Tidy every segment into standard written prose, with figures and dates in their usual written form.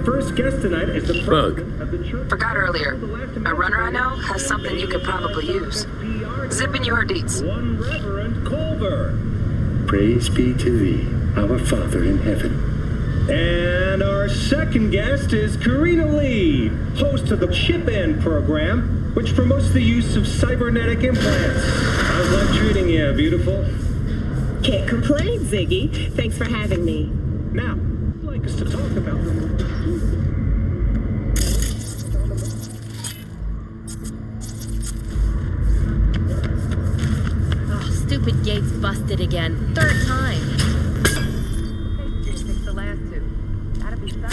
Our first guest tonight is the president of the church. Forgot earlier. A runner I know has something you could probably use. Zipping you her deets. One Reverend Culver. Praise be to thee, our Father in heaven. And our second guest is Karina Lee, host of the Chip In program, which promotes the use of cybernetic implants. How's life treating you, beautiful? Can't complain, Ziggy. Thanks for having me. Now, I'd like us to talk about the... Stupid gate's busted again. Third time. Fix the last two. That'd be something.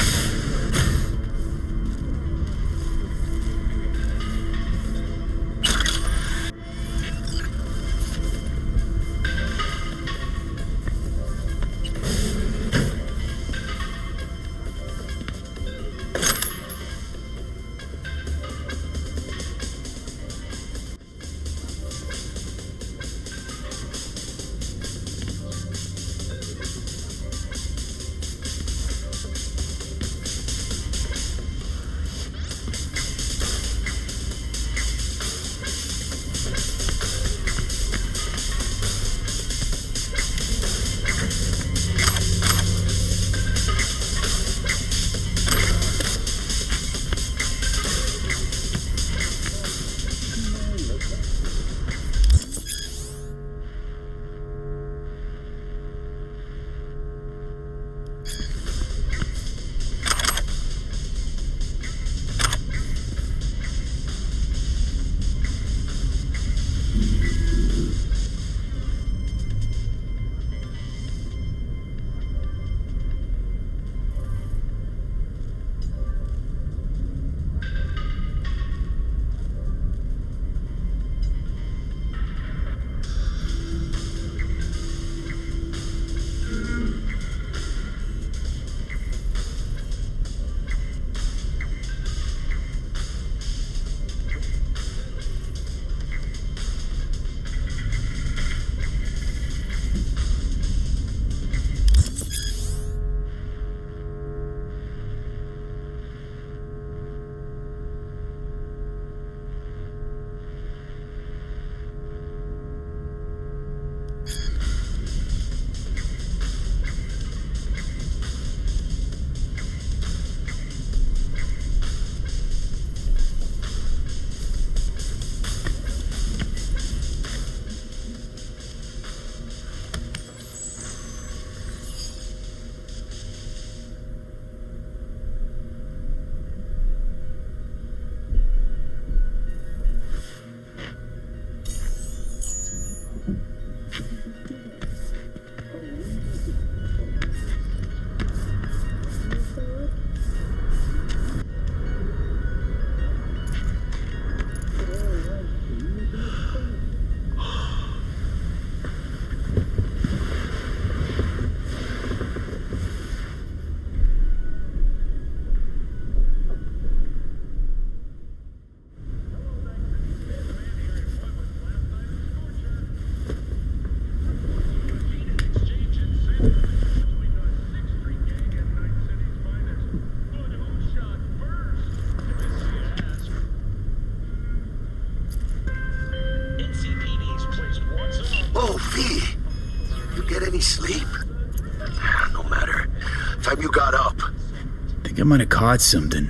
I might have caught something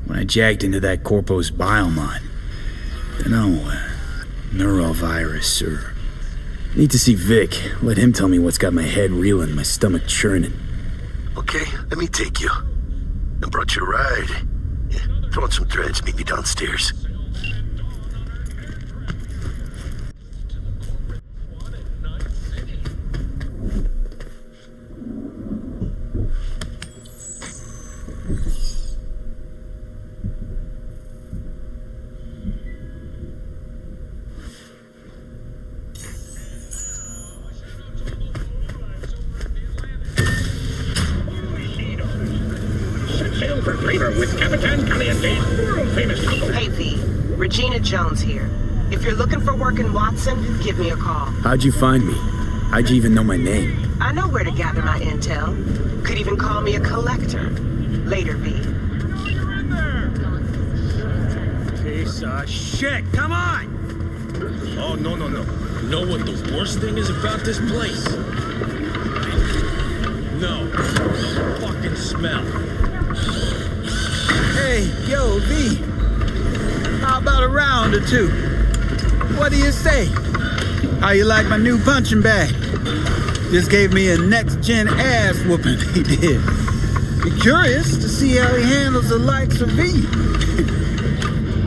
when I jacked into that Corpo's biomod. Dunno, neurovirus or... Need to see Vic. Let him tell me what's got my head reeling, my stomach churning. Okay, let me take you. I brought you a ride. Yeah, throw on some threads, meet me downstairs. Hey V, Regina Jones here. If you're looking for work in Watson, give me a call. How'd you find me? How'd you even know my name? I know where to gather my intel. Could even call me a collector. Later, V. Piece of shit, come on! Oh, no. You know what the worst thing is about this place? No. The fucking smell. Hey, yo, V. How about a round or two? What do you say? How you like my new punching bag? Just gave me a next-gen ass whooping, he did. Be curious to see how he handles the likes of V.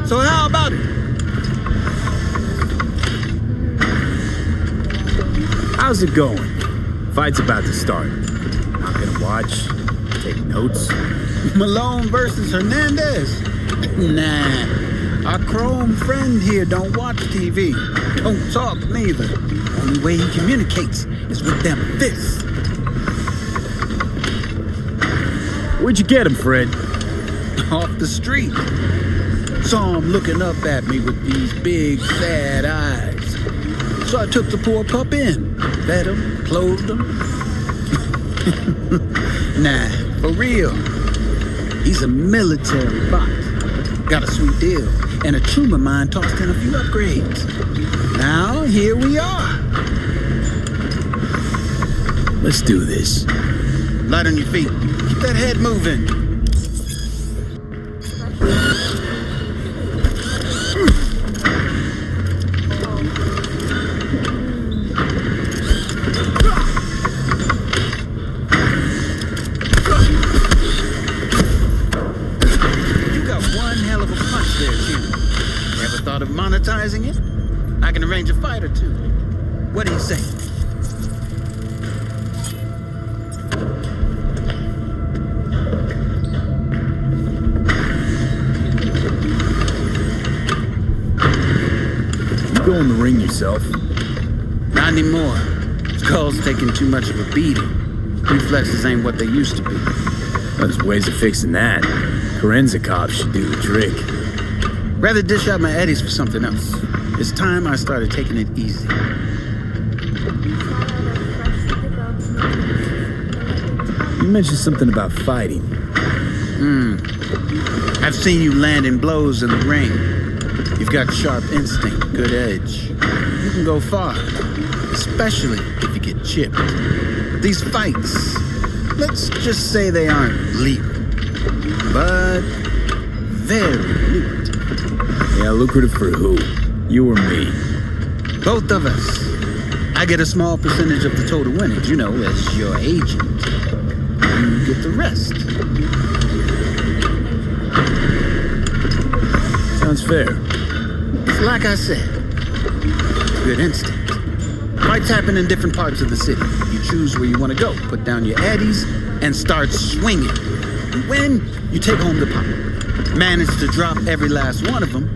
So how about it? How's it going? Fight's about to start. I'm gonna watch, take notes. Malone versus Hernandez? Nah. Our Chrome friend here don't watch TV. Don't talk neither. Only way he communicates is with them fists. Where'd you get him, Fred? Off the street. Saw him looking up at me with these big, sad eyes. So I took the poor pup in. Fed him, clothed him. Nah, for real. He's a military bot. Got a sweet deal. And a tumor mine tossed in a few upgrades. Now, here we are. Let's do this. Light on your feet. Keep that head moving. You got one hell of a punch there, Jim. Ever thought of monetizing it? I can arrange a fight or two. What do you say? Go in the ring yourself. Not anymore. Skull's taking too much of a beating. Reflexes ain't what they used to be. There's ways of fixing that. Corenzikov should do the trick. Rather dish out my eddies for something else. It's time I started taking it easy. You mentioned something about fighting. I've seen you landing blows in the ring. You've got sharp instinct, good edge. You can go far, especially if you get chipped. These fights, let's just say they aren't lethal, but very lucrative. Yeah, lucrative for who? You or me? Both of us. I get a small percentage of the total winnings, you know, as your agent. You get the rest. Sounds fair. Like I said, good instinct. Fights happen in different parts of the city. You choose where you want to go, put down your addies, and start swinging. And when you take home the pop, manage to drop every last one of them,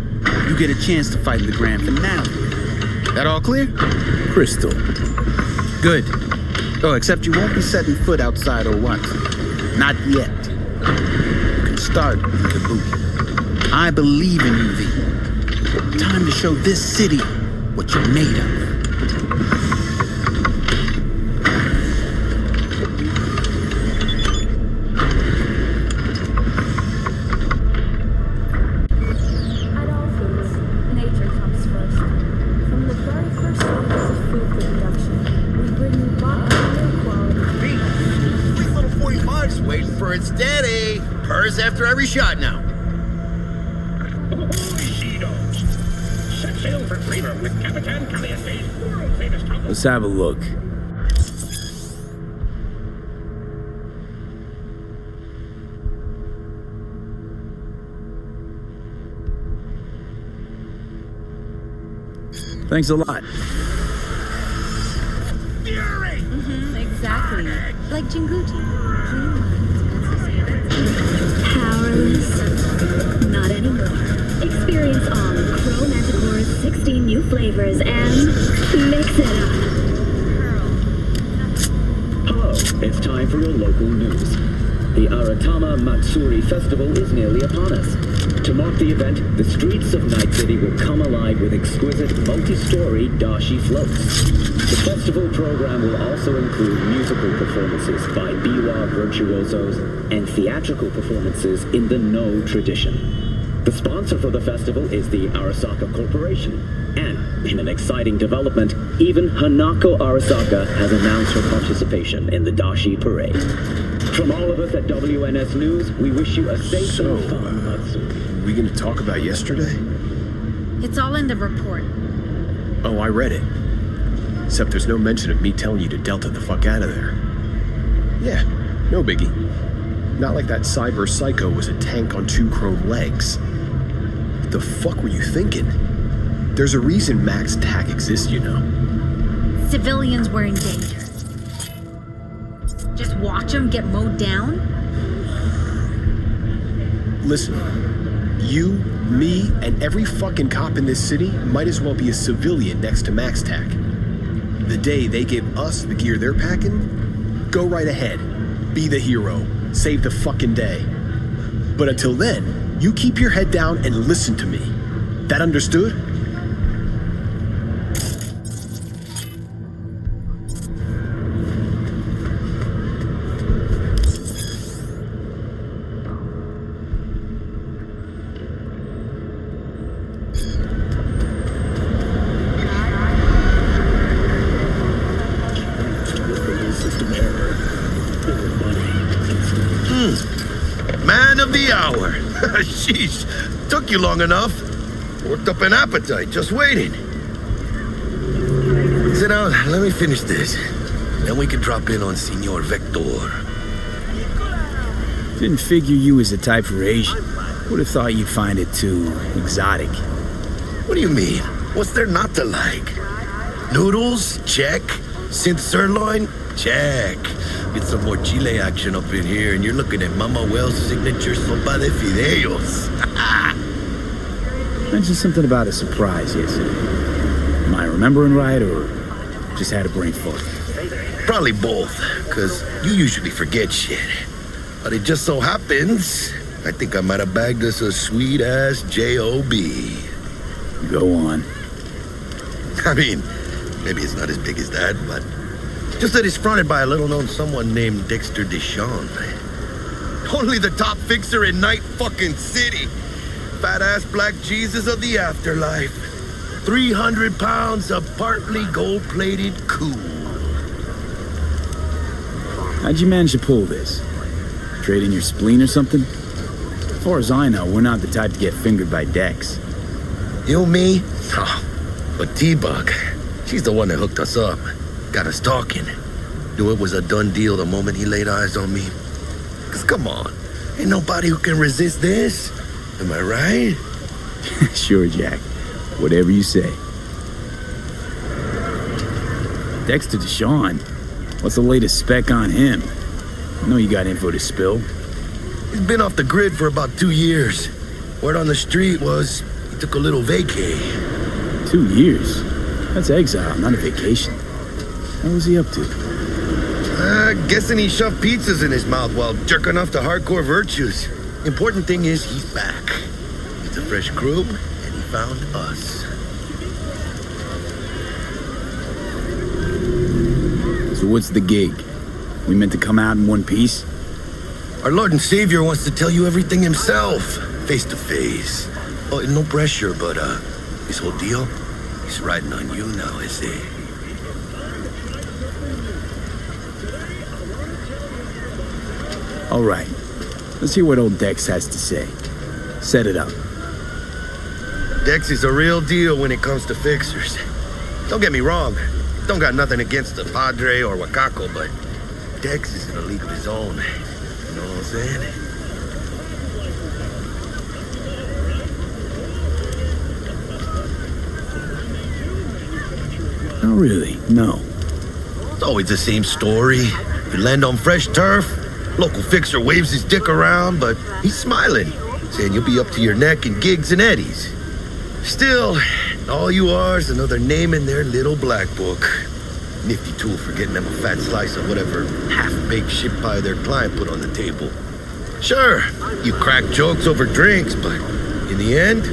you get a chance to fight in the grand finale. That all clear? Crystal. Good. Oh, except you won't be setting foot outside or what? Not yet. You can start in Kabuki. I believe in you, V. Time to show this city what you're made of. At all foods, nature comes first. From the very first stages of food production, we bring you bottom quality. Sweet little 45's waiting for its daddy. Purrs after every shot now. Let's have a look. Thanks a lot. Exactly. Like Jinguji. Powerless. Not anymore. Experience all of Chrome Manticore's 16 new flavors and mix it up. Hello, it's time for your local news. The Aratama Matsuri Festival is nearly upon us. To mark the event, the streets of Night City will come alive with exquisite multi-story dashi floats. The festival program will also include musical performances by biwa virtuosos and theatrical performances in the No tradition. The sponsor for the festival is the Arasaka Corporation. And, in an exciting development, even Hanako Arasaka has announced her participation in the Dashi Parade. From all of us at WNS News, we wish you a safe and fun Matsuri. We gonna talk about yesterday? It's all in the report. Oh, I read it. Except there's no mention of me telling you to Delta the fuck out of there. Yeah, no biggie. Not like that Cybersycho was a tank on 2 chrome legs. What the fuck were you thinking? There's a reason Max TAC exists, you know. Civilians were in danger. Just watch them get mowed down? Listen, you, me, and every fucking cop in this city might as well be a civilian next to Max TAC. The day they give us the gear they're packing, go right ahead. Be the hero. Save the fucking day. But until then, you keep your head down and listen to me. That understood? Man of the hour. Sheesh. Took you long enough. Worked up an appetite, just waiting. Sit down, let me finish this. Then we can drop in on Senor Vector. Didn't figure you was the type for Asian. Would have thought you'd find it too exotic. What do you mean? What's there not to like? Noodles? Check. Synth sirloin? Check. Get some more Chile action up in here, and you're looking at Mama Wells' signature sopa de fideos. Mentioned something about a surprise yesterday. Am I remembering right, or just had a brain fart? Probably both, because you usually forget shit. But it just so happens, I think I might have bagged us a sweet-ass J.O.B. Go on. I mean, maybe it's not as big as that, but just that it's fronted by a little-known someone named Dexter Deshawn. Only the top fixer in Night fucking City. Fat-ass black Jesus of the afterlife. 300 pounds of partly gold-plated cool. How'd you manage to pull this? Trade in your spleen or something? As far as I know, we're not the type to get fingered by Dex. You, me? Oh, but T-Bug, she's the one that hooked us up. Got us talking. Knew it was a done deal the moment he laid eyes on me. Cause come on, ain't nobody who can resist this. Am I right? Sure, Jack. Whatever you say. Dexter Deshawn? What's the latest spec on him? I know you got info to spill. He's been off the grid for about 2 years. Word on the street was he took a little vacay. 2 years? That's exile, not a vacation. What was he up to? Guessing he shoved pizzas in his mouth while jerking off to hardcore virtues. Important thing is he's back. It's a fresh crew, and he found us. So what's the gig? We meant to come out in one piece? Our Lord and Savior wants to tell you everything himself, face to face. Oh, no pressure, but this whole deal, he's riding on you now, I say. All right. Let's hear what old Dex has to say. Set it up. Dex is a real deal when it comes to fixers. Don't get me wrong. Don't got nothing against the Padre or Wakako, but Dex is in a league of his own. You know what I'm saying? Not really, no. It's always the same story. You land on fresh turf, local fixer waves his dick around, but he's smiling, saying you'll be up to your neck in gigs and eddies. Still, all you are is another name in their little black book. Nifty tool for getting them a fat slice of whatever half-baked shit pie their client put on the table. Sure, you crack jokes over drinks, but in the end,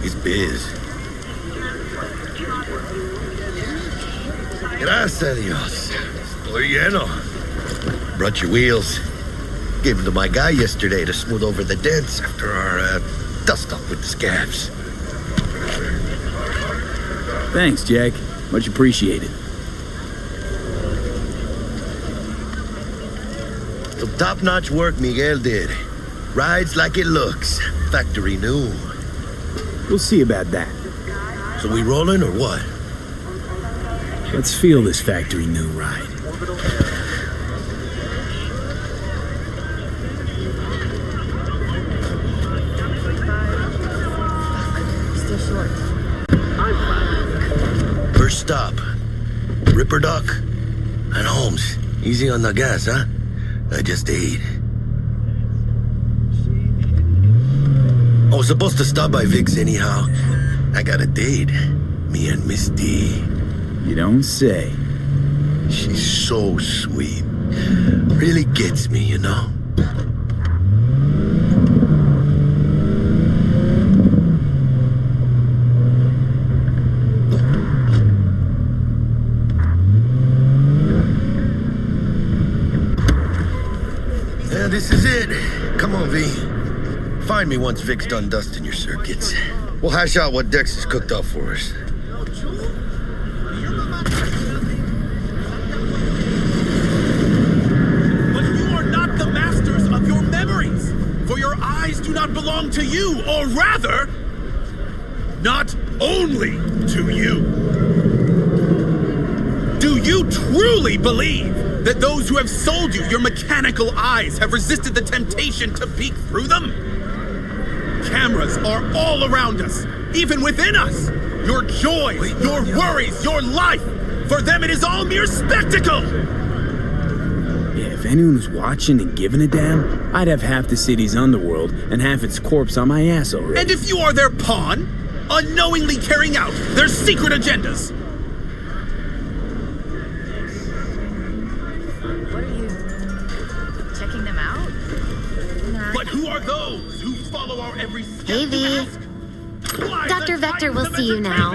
it's biz. Gracias a Dios. Estoy lleno. Brought your wheels. Gave them to my guy yesterday to smooth over the dents after our dust-up with the scabs. Thanks, Jack. Much appreciated. Some top-notch work Miguel did. Rides like it looks. Factory new. We'll see about that. So we rolling or what? Let's feel this factory new ride. Still short. First stop. Riperdoc and Holmes. Easy on the gas, huh? I just ate. I was supposed to stop by Vic's anyhow. I got a date. Me and Miss D. You don't say. She's so sweet. Really gets me, you know? Yeah, this is it. Come on, V. Find me once Vic's done dusting your circuits. We'll hash out what Dex has cooked up for us. For your eyes do not belong to you, or rather, not only to you. Do you truly believe that those who have sold you your mechanical eyes have resisted the temptation to peek through them? Cameras are all around us, even within us. Your joys, your worries, your life, for them it is all mere spectacle. If anyone was watching and giving a damn, I'd have half the city's underworld and half its corpse on my ass already. And if you are their pawn, unknowingly carrying out their secret agendas. What are you checking them out? Nah. But who are those who follow our every step? Hey, V. Dr. Vector will see you now.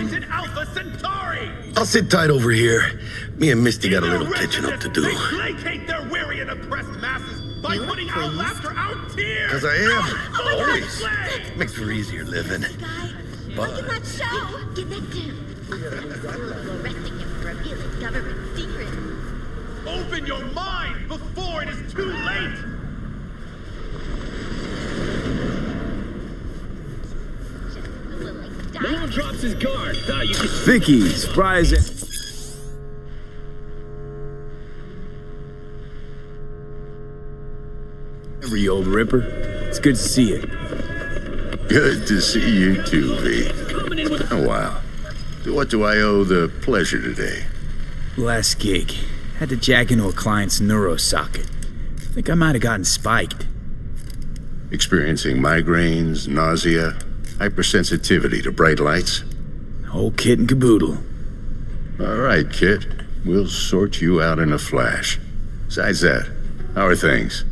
I'll sit tight over here. Me and Misty got a little catching up to do. Placate their weary and oppressed masses by putting our laughter, our tears. Because I am. Always. Makes for easier living. But... Look at that show! Get that down. We're arresting him for revealing government secrets. Open your mind before it is too late! No one drops his guard. Vicky, surprise it. Every old Ripper. It's good to see you. Good to see you too, V. Oh, wow. What do I owe the pleasure today? Last gig. Had to jack into a client's neuro socket. Think I might have gotten spiked. Experiencing migraines, nausea, hypersensitivity to bright lights? Whole kit and caboodle. All right, kid. We'll sort you out in a flash. Besides that, how are things?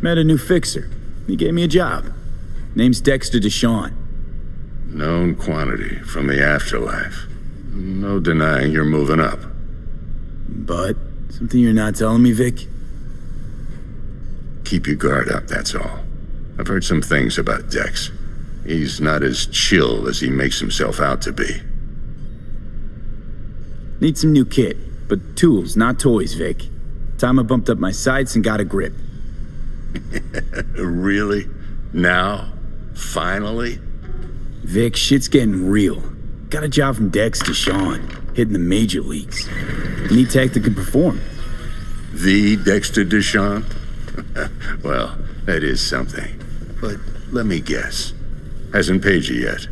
Met a new fixer. He gave me a job. Name's Dexter Deshawn. Known quantity from the afterlife. No denying you're moving up. But something you're not telling me, Vic? Keep your guard up, that's all. I've heard some things about Dex. He's not as chill as he makes himself out to be. Need some new kit, but tools, not toys, Vic. Time I bumped up my sights and got a grip. Really? Now? Finally? Vic, shit's getting real. Got a job from Dex Deshawn, hitting the major leagues. Need tech that can perform. The Dexter Deshawn? Well, that is something. But let me guess. Hasn't paid you yet.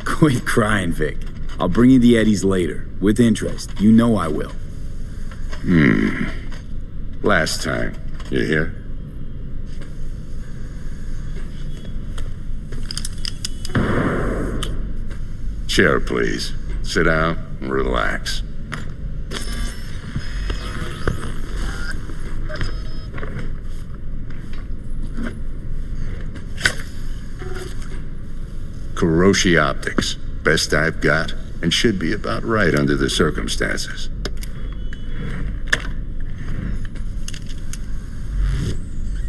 Quit crying, Vic. I'll bring you the eddies later, with interest. You know I will. Last time. You hear? Chair, please. Sit down and relax. Kuroshi Optics. Best I've got, and should be about right under the circumstances.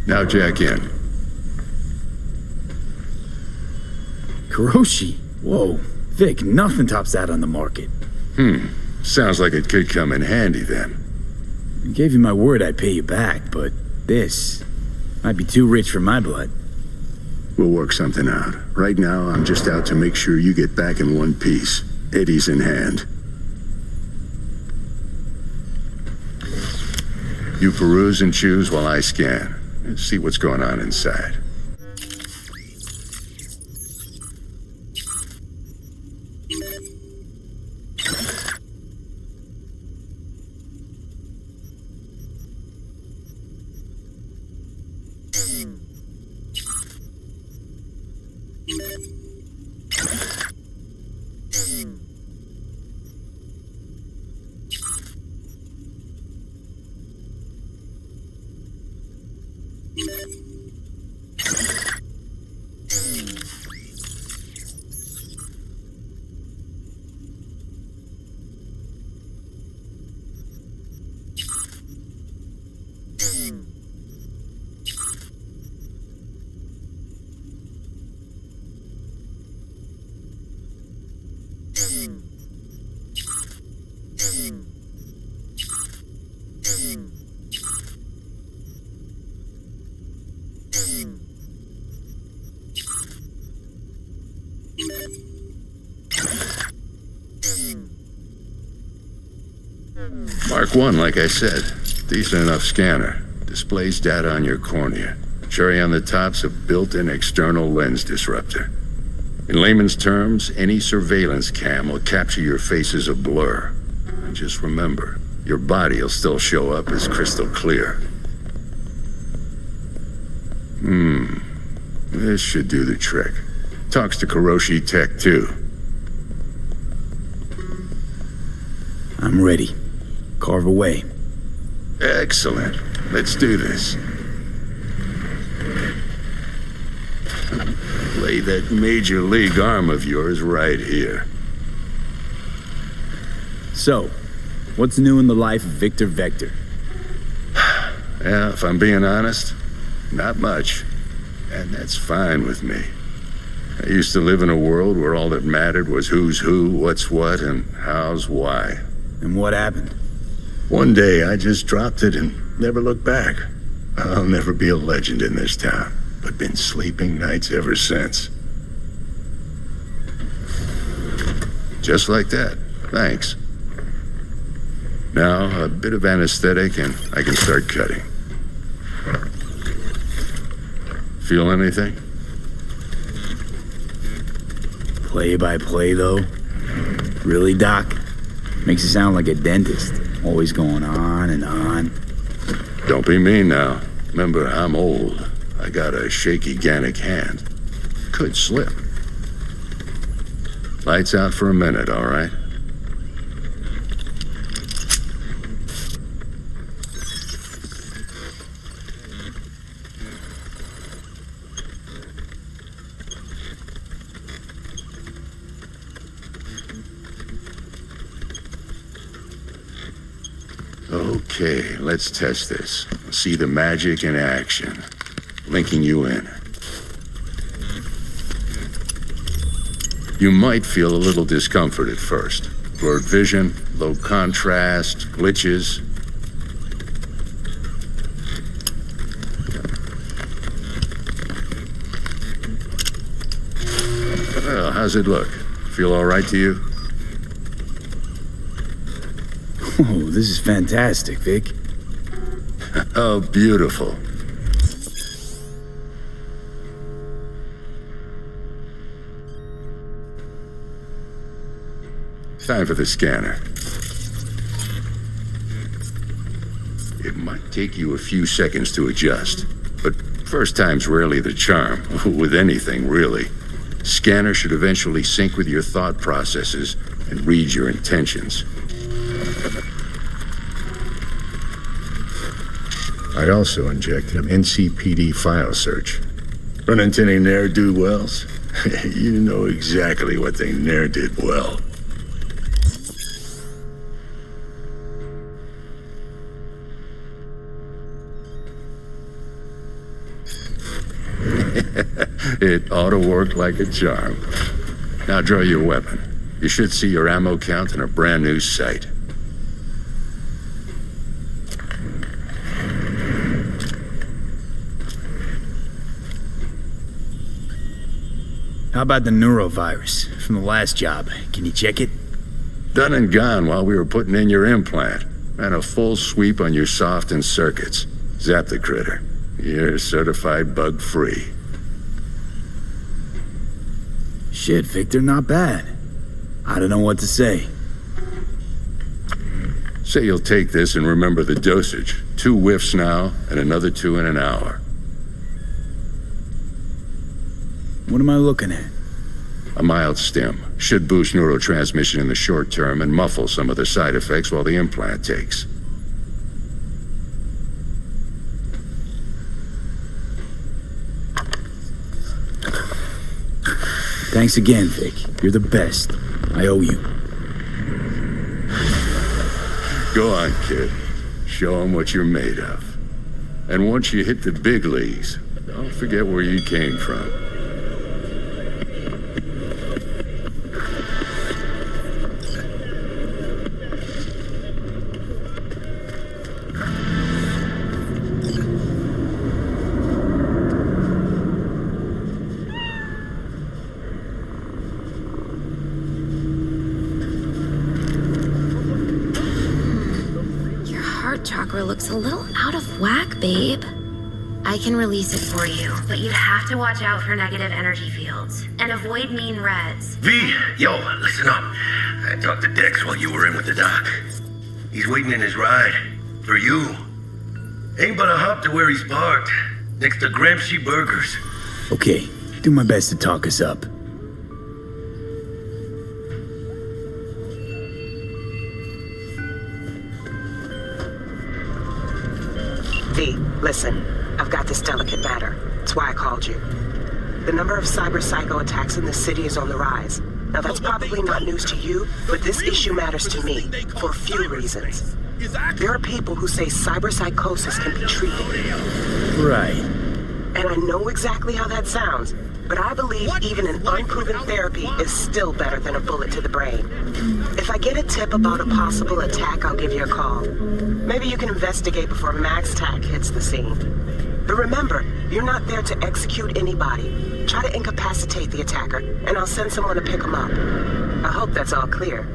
Now jack in. Kuroshi? Whoa. Vic, nothing tops that on the market. Sounds like it could come in handy then. I gave you my word I'd pay you back, but this might be too rich for my blood. We'll work something out. Right now, I'm just out to make sure you get back in one piece. Eddie's in hand. You peruse and choose while I scan. Let's see what's going on inside. Mark 1, like I said. Decent enough scanner. Displays data on your cornea. Cherry on the top's a built-in external lens disruptor. In layman's terms, any surveillance cam will capture your face as a blur. And just remember, your body will still show up as crystal clear. This should do the trick. Talks to Kuroshi Tech, too. I'm ready. Carve away. Excellent. Let's do this. Lay that major league arm of yours right here. So, what's new in the life of Victor Vector? Yeah, if I'm being honest, not much. And that's fine with me. I used to live in a world where all that mattered was who's who, what's what, and how's why. And what happened? One day I just dropped it and never looked back. I'll never be a legend in this town, but been sleeping nights ever since. Just like that. Thanks. Now, a bit of anesthetic and I can start cutting. Feel anything? Play by play, though? Really, Doc? Makes you sound like a dentist. Always going on and on. Don't be mean now. Remember, I'm old. I got a shaky Gannic hand. Could slip. Lights out for a minute, all right? Okay, let's test this. See the magic in action. Linking you in. You might feel a little discomfort at first. Blurred vision, low contrast, glitches. Well, how's it look? Feel all right to you? Oh, this is fantastic, Vic. Oh, beautiful. Time for the scanner. It might take you a few seconds to adjust, but first time's rarely the charm, with anything, really. Scanner should eventually sync with your thought processes and read your intentions. I also injected an NCPD file search. Run into any ne'er-do-wells? You know exactly what they ne'er did well. It ought to work like a charm. Now draw your weapon. You should see your ammo count in a brand new sight. How about the neurovirus from the last job? Can you check it? Done and gone while we were putting in your implant. Ran a full sweep on your soft and circuits. Zap the critter. You're certified bug-free. Shit, Victor, not bad. I don't know what to say. Say you'll take this and remember the dosage. 2 whiffs now, and another 2 in an hour. What am I looking at? A mild stim. Should boost neurotransmission in the short term and muffle some of the side effects while the implant takes. Thanks again, Vic. You're the best. I owe you. Go on, kid. Show them what you're made of. And once you hit the big leagues, don't forget where you came from. Chakra looks a little out of whack, babe. I can release it for you, but you'd have to watch out for negative energy fields and avoid mean reds. V, yo, listen up. I talked to Dex while you were in with the doc. He's waiting in his ride. For you. Ain't but a hop to where he's parked. Next to Gramsci Burgers. Okay, do my best to talk us up. V, listen. I've got this delicate matter. That's why I called you. The number of Cybersycho attacks in the city is on the rise. Now that's probably not news to you, but this issue matters to me for a few reasons. There are people who say cyberpsychosis can be treated. Right. And I know exactly how that sounds, but I believe even an unproven therapy is still better than a bullet to the brain. If I get a tip about a possible attack, I'll give you a call. Maybe you can investigate before MaxTac hits the scene. But remember, you're not there to execute anybody. Try to incapacitate the attacker, and I'll send someone to pick him up. I hope that's all clear.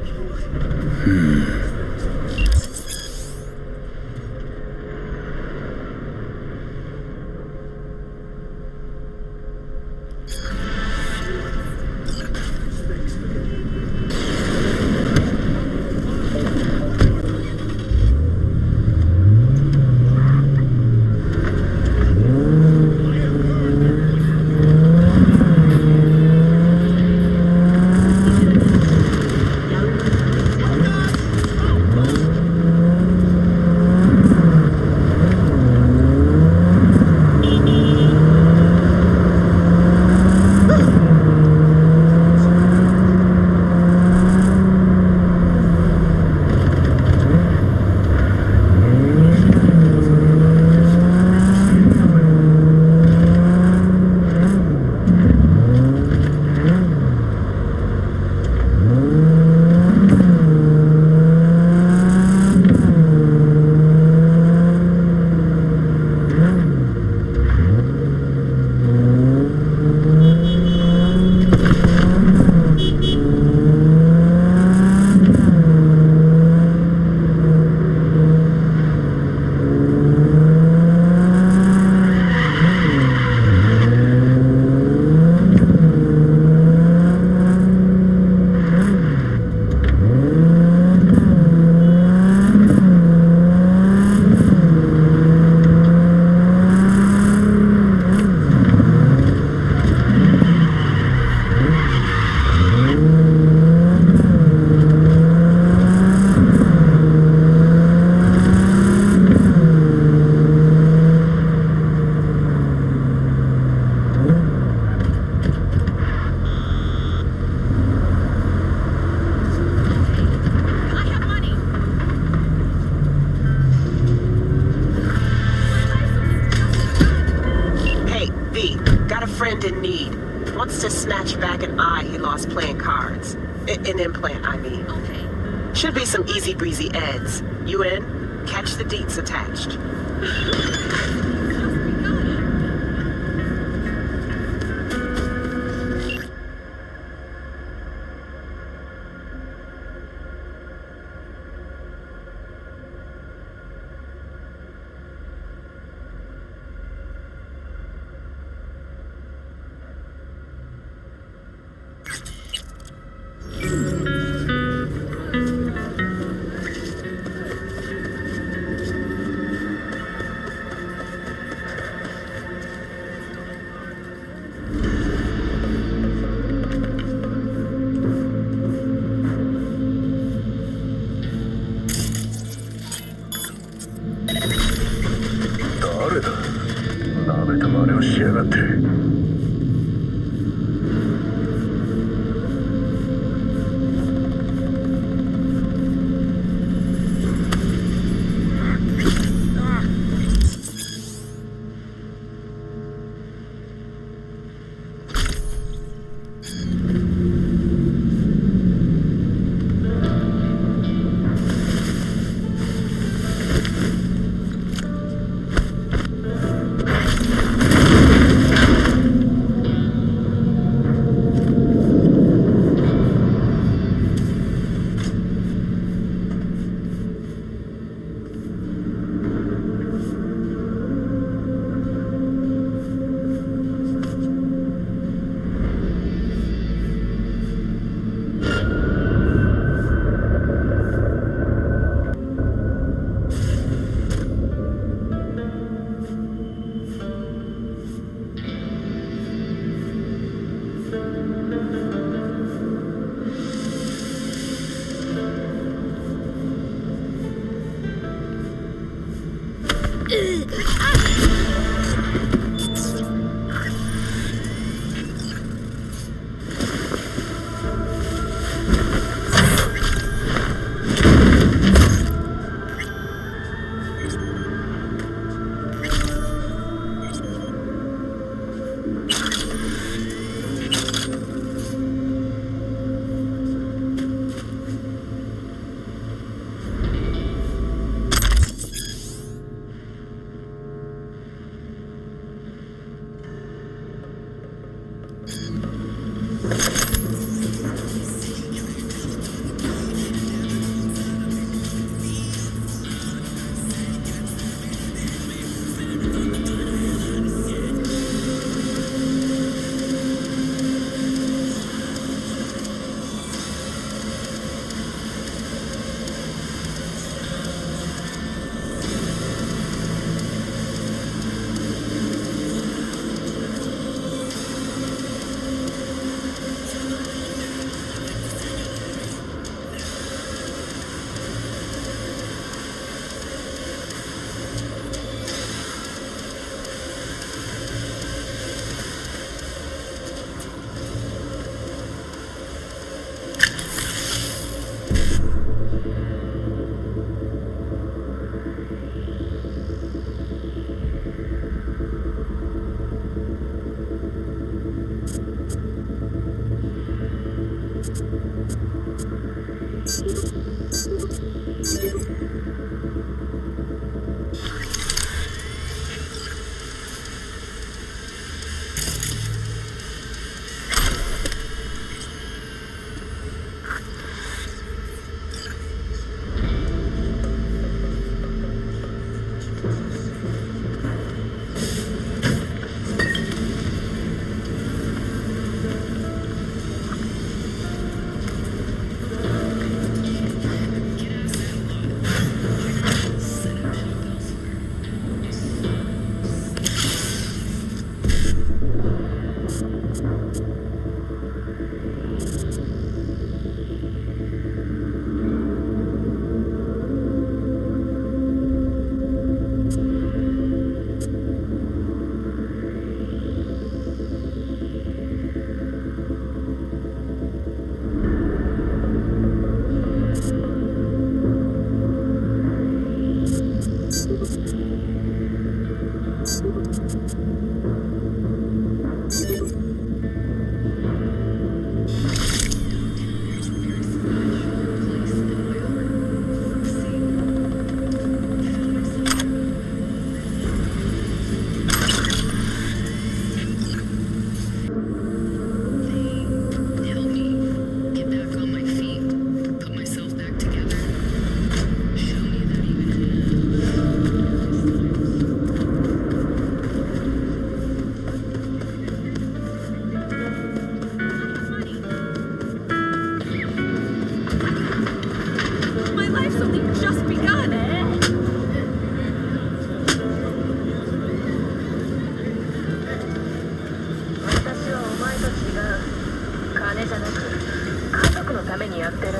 friend in need. Wants to snatch back an eye he lost playing cards. An implant, I mean. Okay. Should be some easy breezy eds. You in? Catch the deets attached.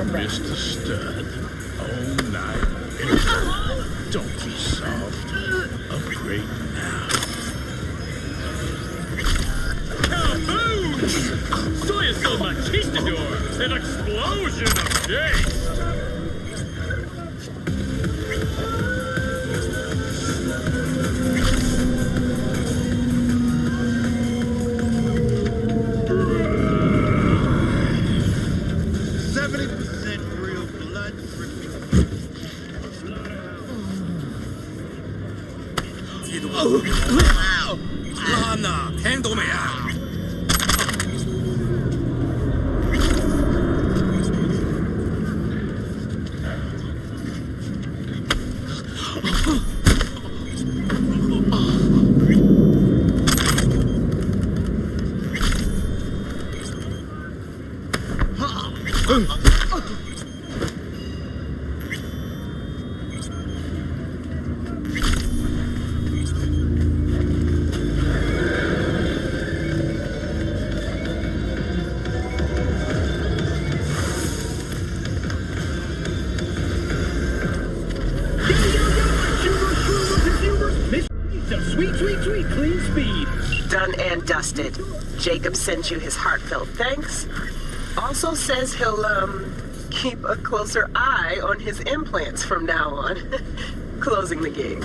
Mr. Stud. Oh, night. Don't be soft. Upgrade now. Kaboom! Soy so machistador! An explosion of taste! Lana, handle me out. Sweet, clean speed. Done and dusted. Jacob sent you his heartfelt thanks. Also says he'll, keep a closer eye on his implants from now on. Closing the gig.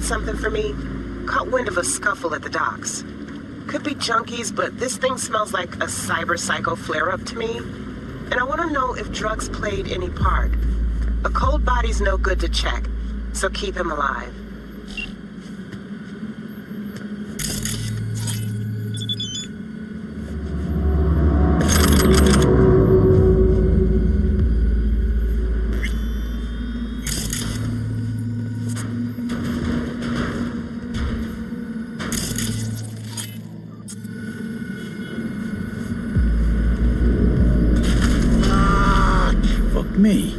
Something for me? Caught wind of a scuffle at the docks. Could be junkies, but this thing smells like a Cybersycho flare-up to me. And I want to know if drugs played any part. A cold body's no good to check, so keep him alive. Me.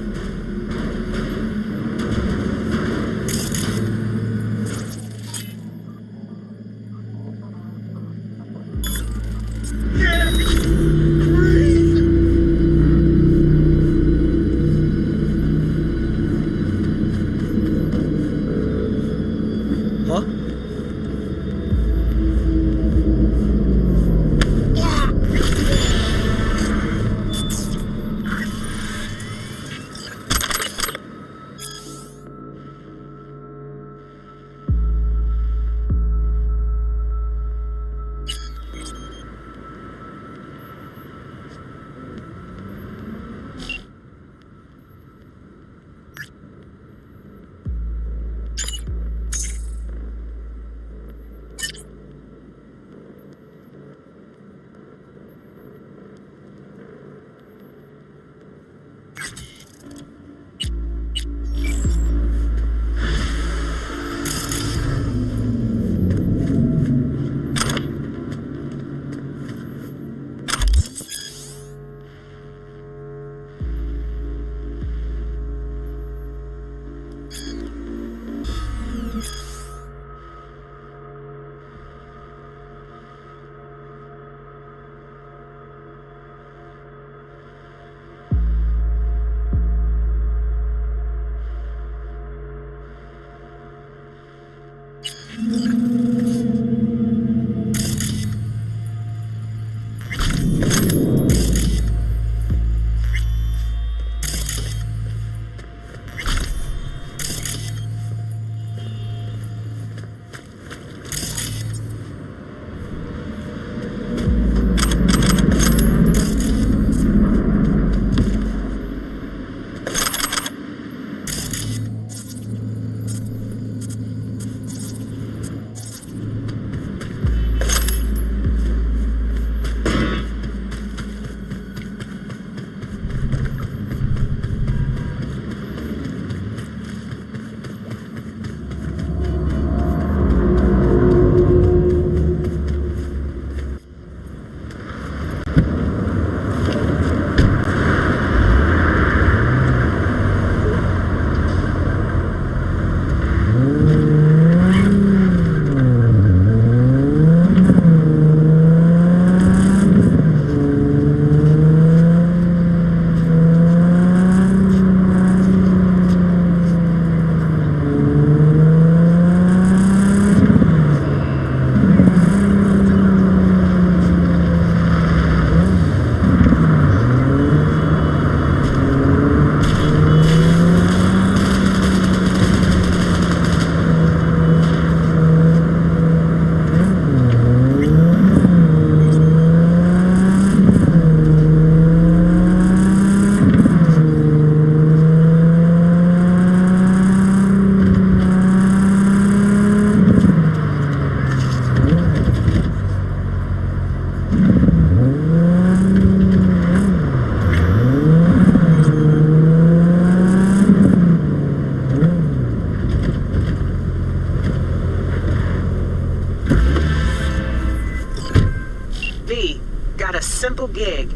simple gig.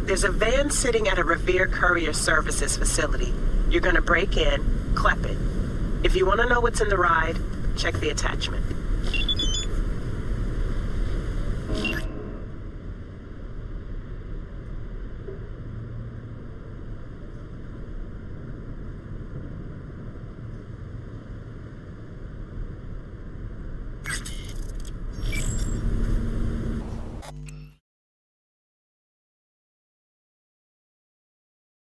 There's a van sitting at a Revere Courier Services facility. You're gonna break in, clep it. If you want to know what's in the ride, check the attachment.